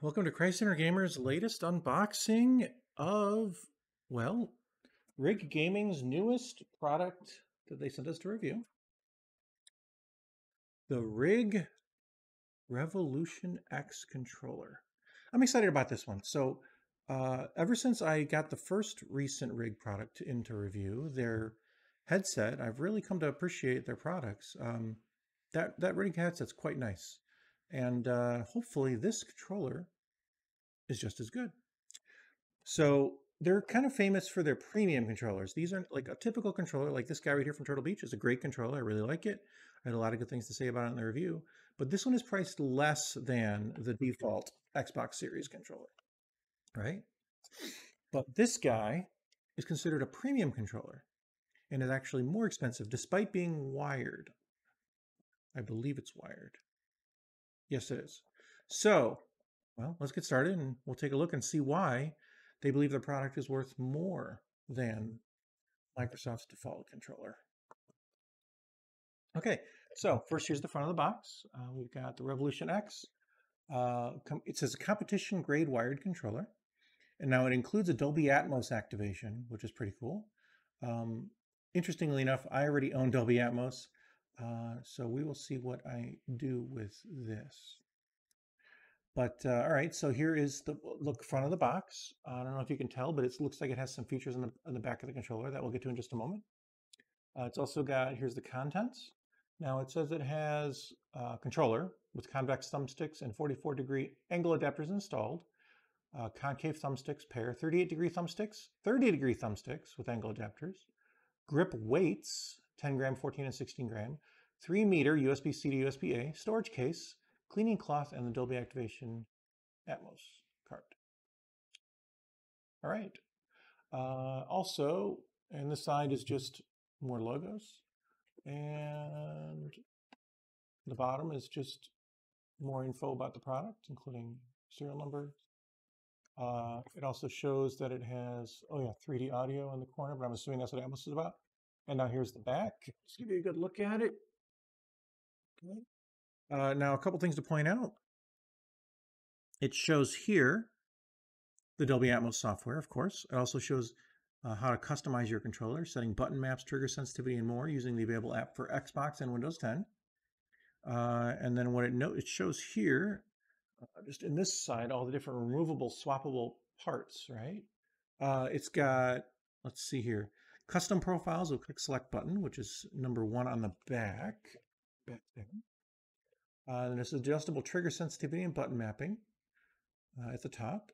Welcome to Christ Center Gamer's latest unboxing of, well, Rig Gaming's newest product that they sent us to review. The Rig Revolution X controller. I'm excited about this one. So ever since I got the first recent Rig product into review, their headset, I've really come to appreciate their products. That Rig headset's quite nice. And hopefully this controller is just as good. So they're kind of famous for their premium controllers. These aren't like a typical controller. Like this guy right here from Turtle Beach is a great controller. I really like it. I had a lot of good things to say about it in the review. But this one is priced less than the default Xbox Series controller, right? But this guy is considered a premium controller and is actually more expensive despite being wired. I believe it's wired. Yes, it is. So, well, let's get started and we'll take a look and see why they believe the product is worth more than Microsoft's default controller. Okay, so first here's the front of the box. We've got the Revolution X. It says a competition grade wired controller. And now it includes a Dolby Atmos activation, which is pretty cool. Interestingly enough, I already own Dolby Atmos. So we will see what I do with this. But all right, so here is the front of the box. I don't know if you can tell, but it looks like it has some features on the back of the controller that we'll get to in just a moment. It's also got, here's the contents. Now it says it has a controller with convex thumbsticks and 44-degree angle adapters installed. Concave thumbsticks pair, 38-degree thumbsticks, 30-degree thumbsticks with angle adapters. Grip weights, 10 gram, 14 and 16 gram. 3-meter USB-C to USB-A storage case, cleaning cloth, and the Dolby Activation Atmos card. All right. Also, and the side is just more logos. And the bottom is just more info about the product, including serial number. It also shows that it has, 3D audio in the corner, but I'm assuming that's what Atmos is about. And now here's the back. Let's give you a good look at it. Okay. Now, a couple things to point out. It shows here the Dolby Atmos software, of course. It also shows how to customize your controller, setting button maps, trigger sensitivity, and more using the available app for Xbox and Windows 10. And then what it shows here, just in this side, all the different removable, swappable parts, right? It's got, let's see here, custom profiles with click select button, which is number 1 on the back there. And there's adjustable trigger sensitivity and button mapping at the top.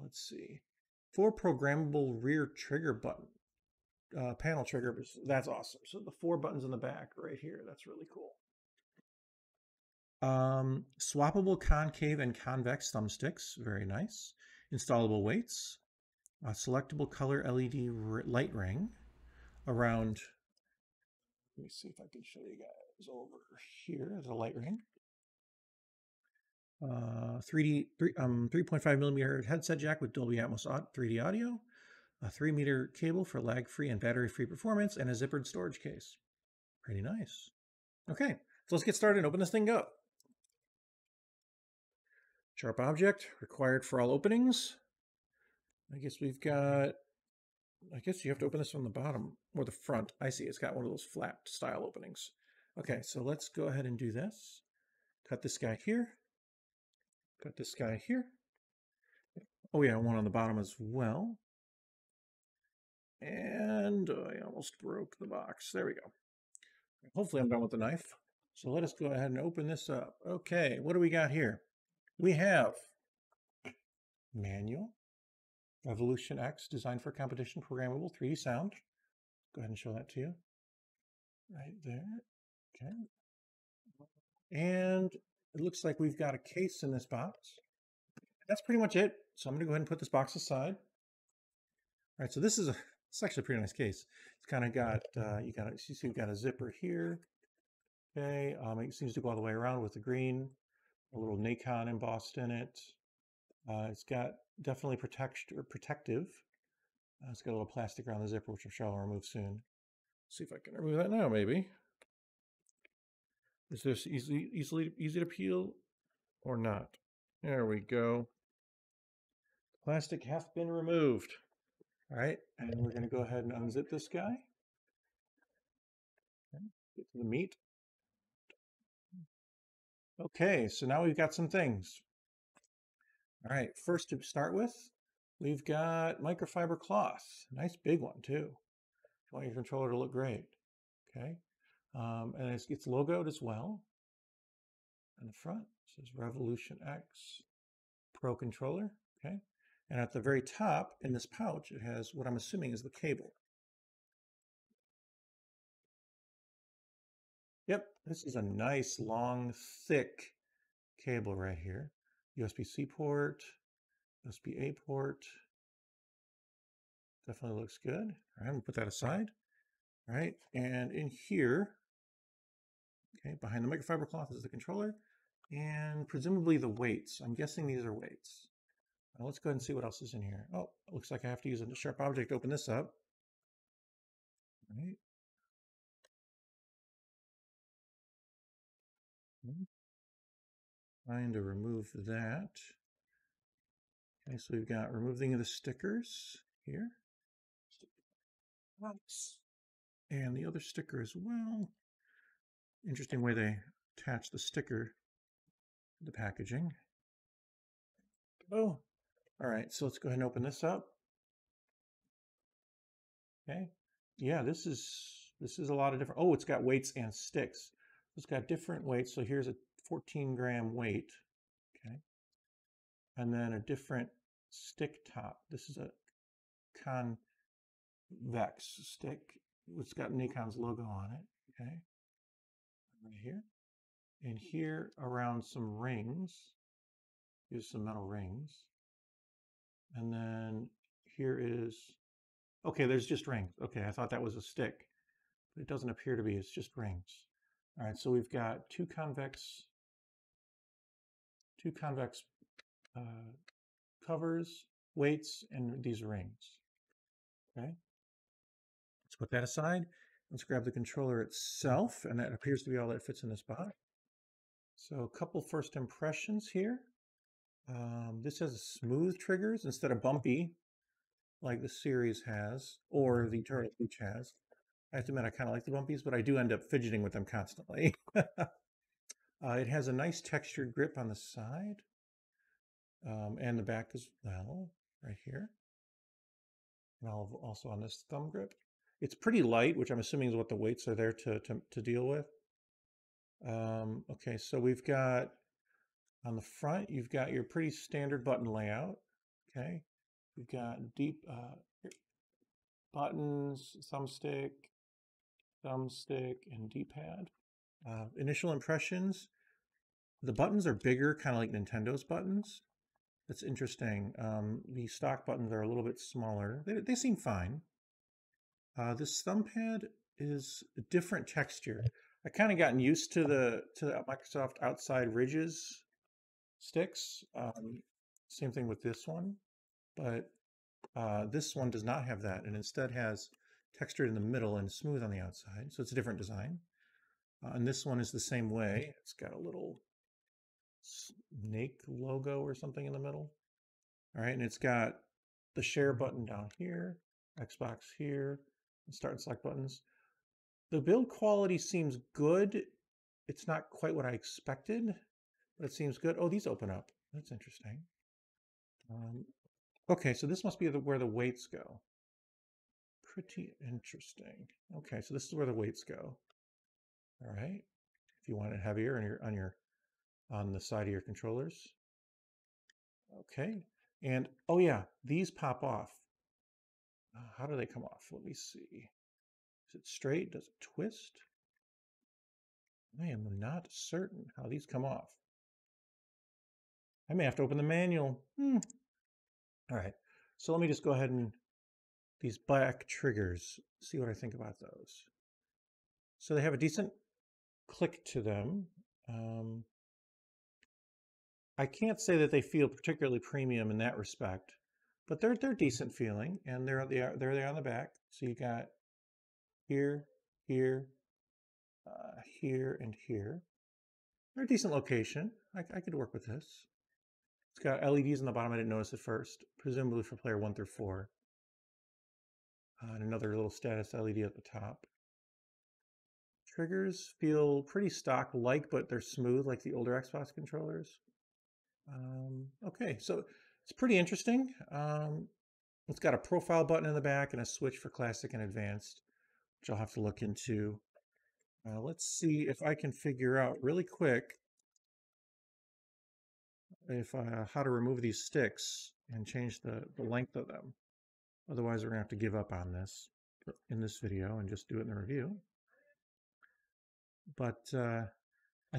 Let's see. 4 programmable rear trigger button, panel triggers. That's awesome. So the 4 buttons in the back right here. That's really cool. Swappable concave and convex thumbsticks. Very nice. Installable weights. A selectable color LED light ring around. Let me see if I can show you guys over here. There's a light ring. 3.5 millimeter headset jack with Dolby Atmos 3D audio, a 3-meter cable for lag-free and battery-free performance, and a zippered storage case. Pretty nice. Okay, so let's get started and open this thing up. Sharp object, required for all openings. I guess we've got, I guess you have to open this from the bottom or the front. I see, it's got one of those flat style openings. Okay, so let's go ahead and do this. Cut this guy here. Got this guy here. Oh yeah, one on the bottom as well. And I almost broke the box. There we go. Hopefully I'm done with the knife. So let us go ahead and open this up. Okay, what do we got here? We have manual, Revolution X, designed for competition, programmable, 3D sound. Go ahead and show that to you. Right there. Okay. And it looks like we've got a case in this box. That's pretty much it. So I'm going to go ahead and put this box aside. All right, so this is it's actually a pretty nice case. It's kind of got, you see you've got a zipper here. Okay, it seems to go all the way around with the green, a little Nacon embossed in it. It's got definitely protective. It's got a little plastic around the zipper, which I'm sure I'll remove soon. See if I can remove that now, maybe. Is this easy to peel or not? There we go. Plastic hath been removed. All right, and we're going to go ahead and unzip this guy. Okay, get to the meat. Okay, so now we've got some things. All right, first to start with, we've got microfiber cloth. Nice big one too. You want your controller to look great. Okay, and it's logoed as well. On the front, it says Revolution X Pro Controller. Okay, and at the very top in this pouch, it has what I'm assuming is the cable. Yep, this is a nice, long, thick cable right here. USB-C port, USB-A port. Definitely looks good. All right, we'll put that aside. All right, and in here, okay, behind the microfiber cloth is the controller and presumably the weights. I'm guessing these are weights. Now let's go ahead and see what else is in here. Oh, it looks like I have to use a sharp object to open this up. All right. Trying to remove that. Okay, so we've got removing the stickers here. And the other sticker as well. Interesting way they attach the sticker to the packaging. Oh, all right, so let's go ahead and open this up. Okay, yeah, this is a lot of different, oh, it's got weights and sticks. It's got different weights. So here's a 14-gram weight, okay, and then a different stick top. This is a convex stick. It's got Nacon's logo on it, okay, right here. And here around some rings, here's some metal rings. And then here is, okay, there's just rings. Okay, I thought that was a stick, but it doesn't appear to be, it's just rings. All right, so we've got two convex covers, weights, and these rings. Okay, let's put that aside. Let's grab the controller itself, and that appears to be all that fits in this box. So a couple first impressions here. This has smooth triggers instead of bumpy, like the series has, or the Turtle Beach has. I have to admit, I kind of like the bumpies, but I do end up fidgeting with them constantly. It has a nice textured grip on the side and the back as well, right here. And also on this thumb grip. It's pretty light, which I'm assuming is what the weights are there to deal with. Okay, so we've got on the front, you've got your pretty standard button layout. Okay, we've got deep buttons, thumbstick, and D-pad. Initial impressions, the buttons are bigger, kind of like Nintendo's buttons. That's interesting. The stock buttons are a little bit smaller. They seem fine. This thumb pad is a different texture. I kind of gotten used to the Microsoft outside ridges sticks. Same thing with this one, but this one does not have that, and instead has textured in the middle and smooth on the outside. So it's a different design. And this one is the same way. It's got a little snake logo or something in the middle. All right, and it's got the share button down here, Xbox here, and start and select buttons. The build quality seems good. It's not quite what I expected, but it seems good. Oh, these open up. That's interesting. Okay, so this must be where the weights go. Pretty interesting. Okay, so this is where the weights go. All right. If you want it heavier on the side of your controllers. Okay. And oh yeah, these pop off. How do they come off? Let me see. Is it straight? Does it twist? I am not certain how these come off. I may have to open the manual. All right. So let me just go ahead and these back triggers, see what I think about those. So they have a decent click to them. I can't say that they feel particularly premium in that respect, but they're decent feeling, and they're there on the back. So you got here, here, here, and here. They're a decent location. I could work with this. It's got LEDs on the bottom. I didn't notice at first, presumably for player 1 through 4. And another little status LED at the top. Triggers feel pretty stock-like, but they're smooth like the older Xbox controllers. Okay, so it's pretty interesting. It's got a profile button in the back and a switch for classic and advanced, which I'll have to look into. Let's see if I can figure out really quick if how to remove these sticks and change the length of them. Otherwise, we're going to have to give up on this in this video and just do it in the review. But I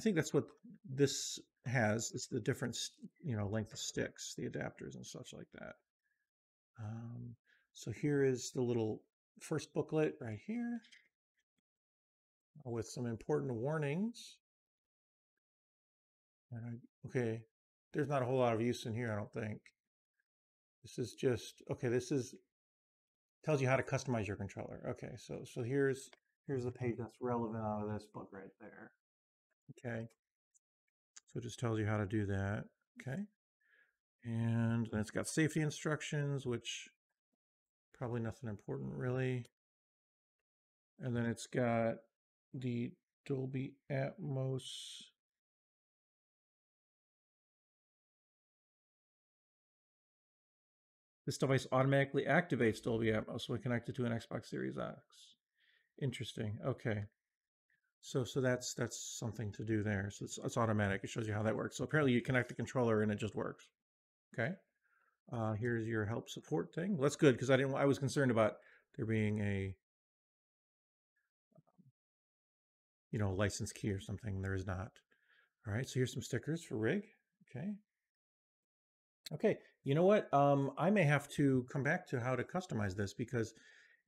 think that's what this has. It's the different, length of sticks, the adapters and such like that. So here is the little first booklet right here with some important warnings. Okay, there's not a whole lot of use in here, I don't think. This is just, okay, this is, tells you how to customize your controller. Okay, so here's the page that's relevant out of this book right there. Okay, so it just tells you how to do that. Okay, and then it's got safety instructions, which probably nothing important really. And then it's got the Dolby Atmos. This device automatically activates Dolby Atmos when connected to an Xbox Series X. Interesting. Okay. So that's something to do there. So it's automatic. It shows you how that works. So apparently you connect the controller and it just works. Okay. Here's your help support thing. Well, that's good because I was concerned about there being a license key or something. There is not. All right. So here's some stickers for Rig. Okay. Okay. You know what? I may have to come back to how to customize this because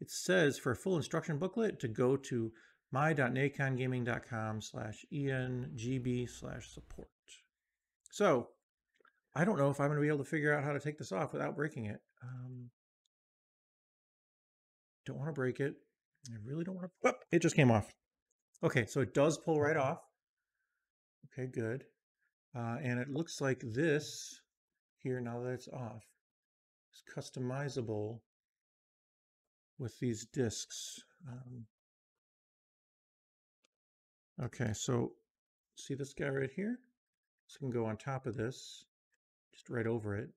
it says for a full instruction booklet to go to my.nacongaming.com/engb/support. So I don't know if I'm going to be able to figure out how to take this off without breaking it. Don't want to break it. I really don't want to. Oh, it just came off. Okay, so it does pull right off. Okay, good. And it looks like this here, now that it's off, is customizable with these discs. Okay, so see this guy right here? This can go on top of this, just right over it.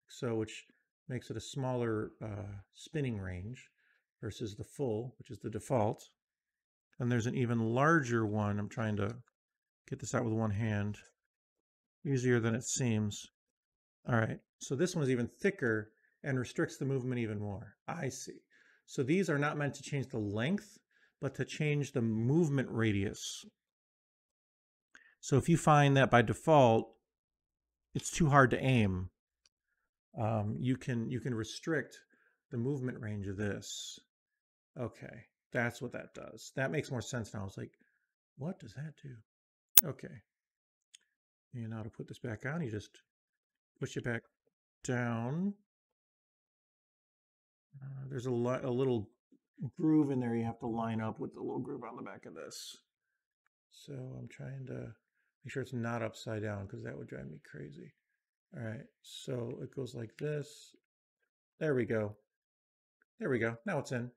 So, which makes it a smaller spinning range versus the full, which is the default. And there's an even larger one. I'm trying to get this out with one hand. Easier than it seems. All right, so this one's even thicker and restricts the movement even more. I see. So these are not meant to change the length, but to change the movement radius. So if you find that by default, it's too hard to aim, you can restrict the movement range of this. Okay, that's what that does. That makes more sense now. I was like, what does that do? Okay. And now to put this back on, you just push it back down. There's a little groove in there you have to line up with the little groove on the back of this. So I'm trying to make sure it's not upside down because that would drive me crazy. All right, so it goes like this. There we go. There we go. Now it's in.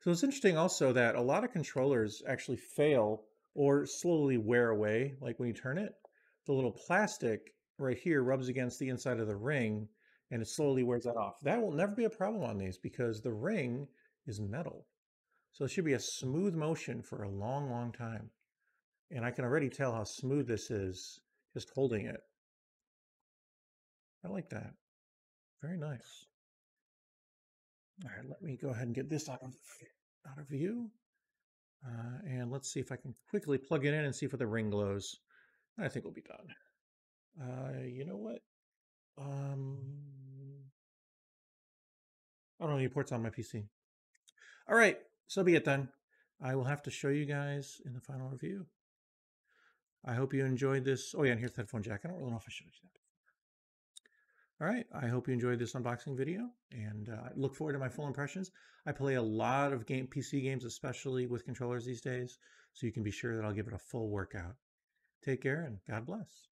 So it's interesting also that a lot of controllers actually fail or slowly wear away. Like when you turn it, the little plastic right here rubs against the inside of the ring and it slowly wears that off. That will never be a problem on these because the ring is metal. So it should be a smooth motion for a long, long time. And I can already tell how smooth this is just holding it. I like that. Very nice. All right, let me go ahead and get this out of view. And let's see if I can quickly plug it in and see if the ring glows. I think we'll be done. You know what? I don't have any ports on my PC. All right, so be it then. I will have to show you guys in the final review. I hope you enjoyed this. Oh yeah, and here's the headphone jack. I don't really know if I should have done that. All right, I hope you enjoyed this unboxing video, and I look forward to my full impressions. I play a lot of PC games, especially with controllers these days, so you can be sure that I'll give it a full workout. Take care, and God bless.